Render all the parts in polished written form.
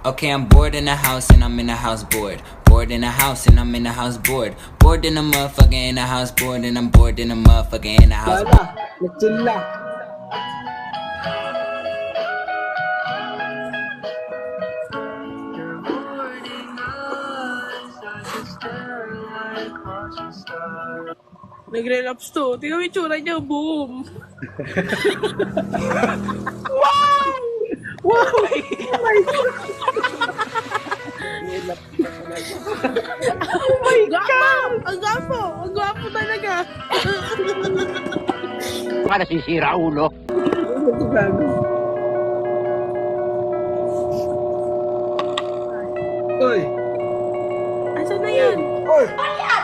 Okay, I'm bored in the house and I'm in the house bored. Bored in the house and I'm in the house bored. Bored in the motherfucker in the house bored and I'm bored in the motherfucker in the house. Wala, nag-chill lang. Nagre-laps to. Tingnan mo yung tsura niya, boom. Oh my God! Ang gwapo! Ang gwapo talaga. Baka nasisira ulo. Uy! Asan na yan? Uy! Bawal yan!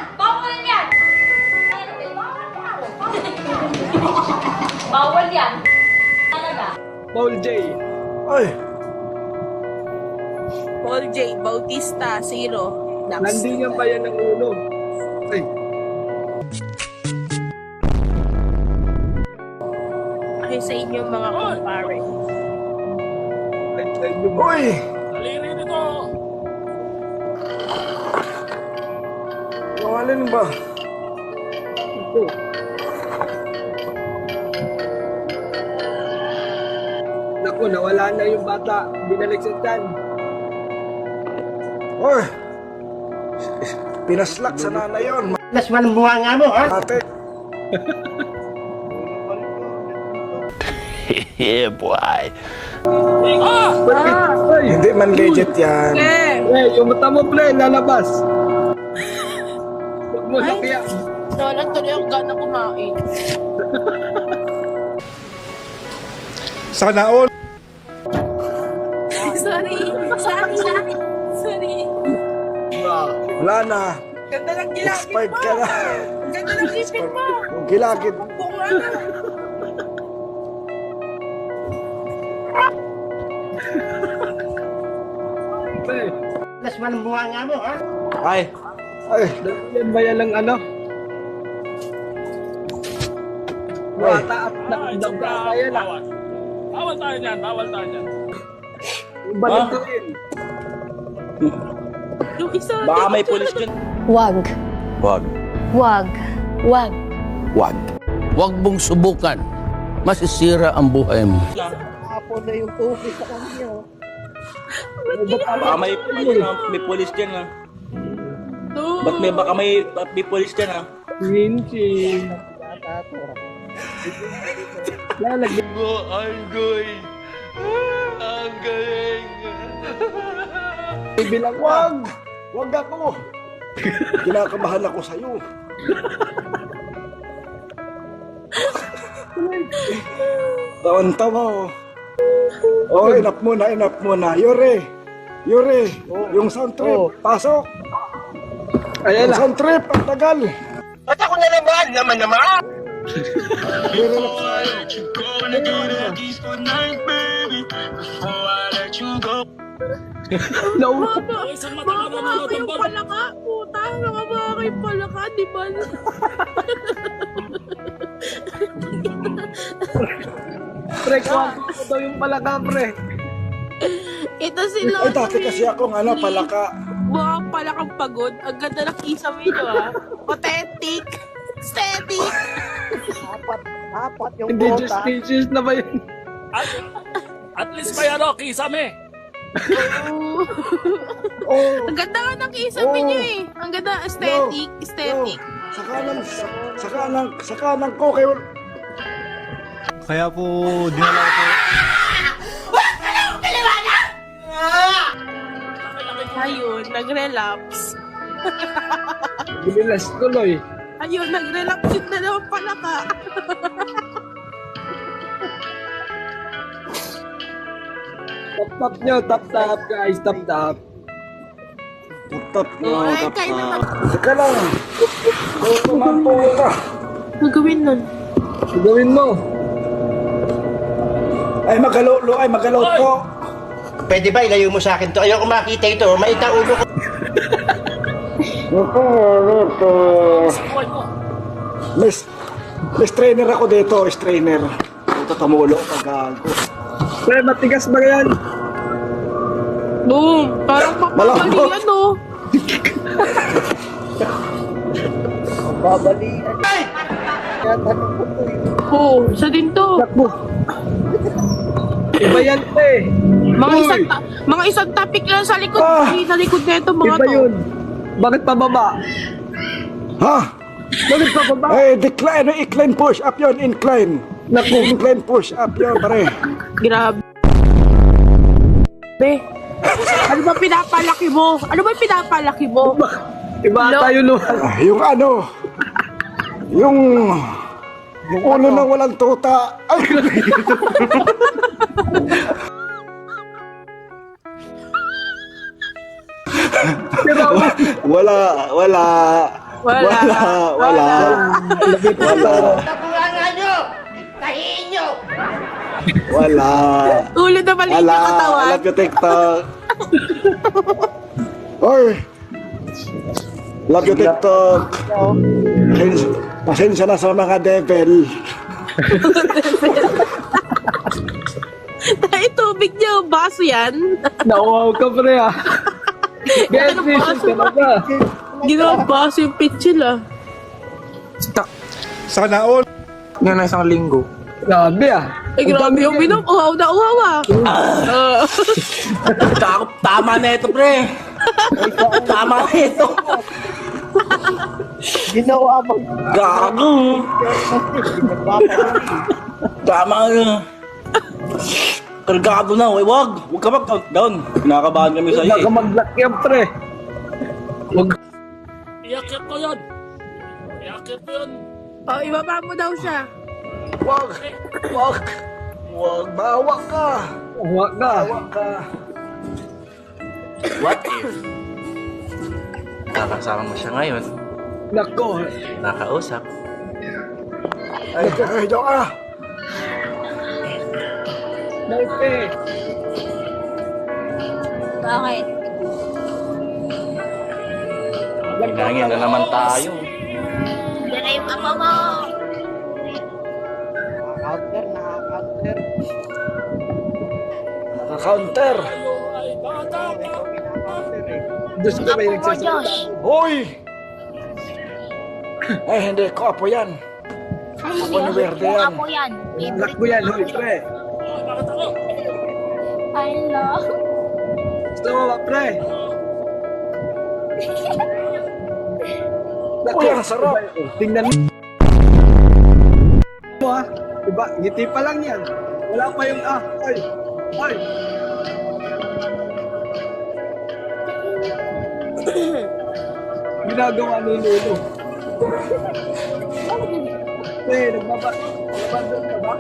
Bawal yan! Talaga? Paul J. Uy! Paul J. Bautista, 0. Laps. Landingan pa yan ng ulo. Uy! Ay sa inyo mga kumpare. Uy! Halili nito! Mahalin ba? Ito. Naku, nawala na yung bata. Binalik sa tiyan. Uy! Pinaslak sa nanay yun. Mas manumuha nga mo, ha? Ate. Yeah, boy. Hindi man legit yan. Eh! Yung mata mo, pre, lalabas. Huwag mo lakiyan. Nawalan tuloy ang gana kumain. Sana all. Sorry. Wala na. Ganda ng gilagid Expired mo. ka na. Ganda ng ipin mo. Yung gilagid. Bunga na. Pre. Mas manumuha nga mo, ha? Ay, yan ba yan lang ano? Wata at nakadabda tayo na. Bawal. Bawal tayo dyan, bawal tayo dyan. Yung balintuin. Yung isa. Baka may pulis dyan. Wag. Wag. Wag. Wag. Wag. Huwag mong subukan. Masisira ang buhay mo. Baka may pulis dyan ha. No. Baka may pulis dyan ha. Winching. Lalagyan. Ang galing. Bilang wag! Wag ako! Kinakabahan ako sa'yo. Taon mo. Oh, inap mo na. Yuri, yung sound trip, pasok. Ayan na. Sound trip, ang tagal. Ba't ako na naman? Relax tayo. No. Isang mata ka Mga manonood ng kayong ball. palaka. Puta, mga kayong palaka, di ba? Pre, kwanto ko daw yung palaka, pre. Ito si Ay, Lolo. dati kasi akong palaka. Mga palakang pagod. Ang ganda ng kisame nyo, ah. Authentic. Aesthetic. Apat yung Hindi justicious na ba yun? At least may kisame. Oh, Ang ganda nga ng kisame nyo, eh. Ang ganda, aesthetic. Aesthetic. sa kanan ko kayo. Kaya po, dinala ko po. Ayun, nag-relapse. Binilas tuloy. Ayun, nag-relapse yung dalawang palaka. Tap nyo, tap guys, tap. Tap nyo, Oh, ay, tap. kayo naman. Teka lang. Tumampo ka. Ano gawin nun? Gawin mo. Ay, magalo to. Pwede ba ilayo mo sa akin to? Ayoko makita ito. Maita ulo ko. Buhay mo. May strainer ako dito, strainer. Ito tamulo, paggago. Pre, matigas ba yan? Boom! Parang papabali Malambot. yan, oh. Oo, isa din to. Iba yan, pre. Mga isang topic lang sa likod. Ah. Sa likod nito, mga Iba to. yun. Bakit pababa? Ha? Bakit pababa? Eh, decline. Incline push up yun. Incline. Naku. Incline push up yun, pare. Grabe. Ano ba pinapalaki mo? Ano ba pinapalaki mo? Iba tayo yung ano? Yung ulo na walang tuta. Ay, wala. Wala. Ulo na maliit na katawan. Alam ko TikTok. Oy. Love you TikTok. Pasensya na sa mga devil. Ay, tubig niyo. Baso yan. Nauwaw ka pre ah. Get Ano this baso ba? talaga. Ginawa baso yung pitchil, ah. Sana all. Yan na isang linggo. Grabe ah. Ay, grabe yung binom. Uhaw na uhaw, ah. Tama na ito, pre. Tama na ito. Ginawa mo. Gago. Tama na. Kargado na. Wag ka mag-countdown. Kinakabahan kami sa'yo Huwag ka mag-lock yan pre. Huwag. Iakit ko yun. Iakit ko yun. Oh, ibaba mo daw siya. Huwag. Bawa ka. Huwag ka. What if? Nakasama mo siya ngayon, Nako. nakausap, Ay, joke ah. Naipe. Bakit? hinangin na naman tayo. Yan na yung ama mo. Naka-counter. Gusto ko ba yung Apo mo, Josh. nagsasalita? Hoy! Ay, hindi ko apo yan. Ay, Ako ni Verde yan. Ako yan. Black mo yan, hoy, pre. I love. Gusto mo ba, pre? Naku, ang sarap. Tingnan mo ah. Diba, ngiti pa lang yan. Wala pa yung Ay. Ginagawa ni Lolo. Nagbabandol ka ba?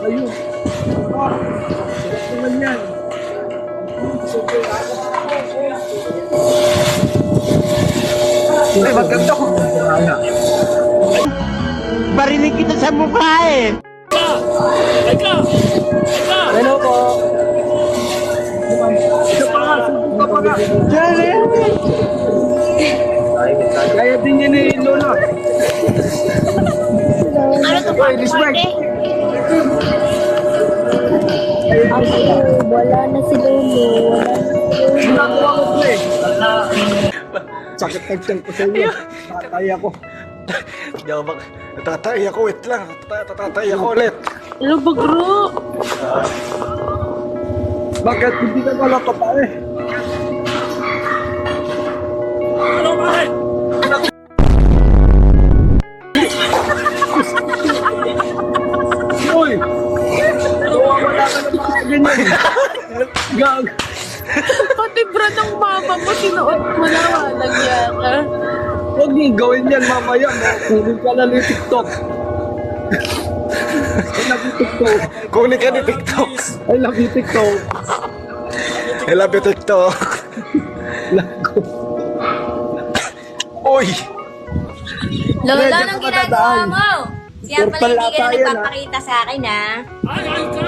Ayun. Sarap naman yan. Ay, maganda ko. Barinig kita sa mukha eh. Teka! Hello po. Ito pa nga, subo ka pa nga. Diyan eh. Kaya din niya ni Lola. Ano to, Oy, Lisbeth. Wala na si Lolo. Ginagawa ko po eh. Sakit ng tiyan ko sa inyo. Tatay ako. Hindi ako Tatay ako, wait lang. Tatay ako ulit. Ano ba, bro? Bakit hindi ka pala tatay? Ano ba? Uy! Wala ka na mga ganyan. Gag. Pati bra ng mama mo, sinuot mo na. Nagyan ka. Huwag niyong gawin yan mamaya. Kunin ka na ni TikTok. I love you TikTok. Kunin ka ni TikTok. I love you TikTok. I love you TikTok. Uy! Lola, Medyo anong ginagawa nakatadaan. mo? Kaya pala Purple hindi ka ata na yan, nagpapakita sa akin, ha? Ay ka!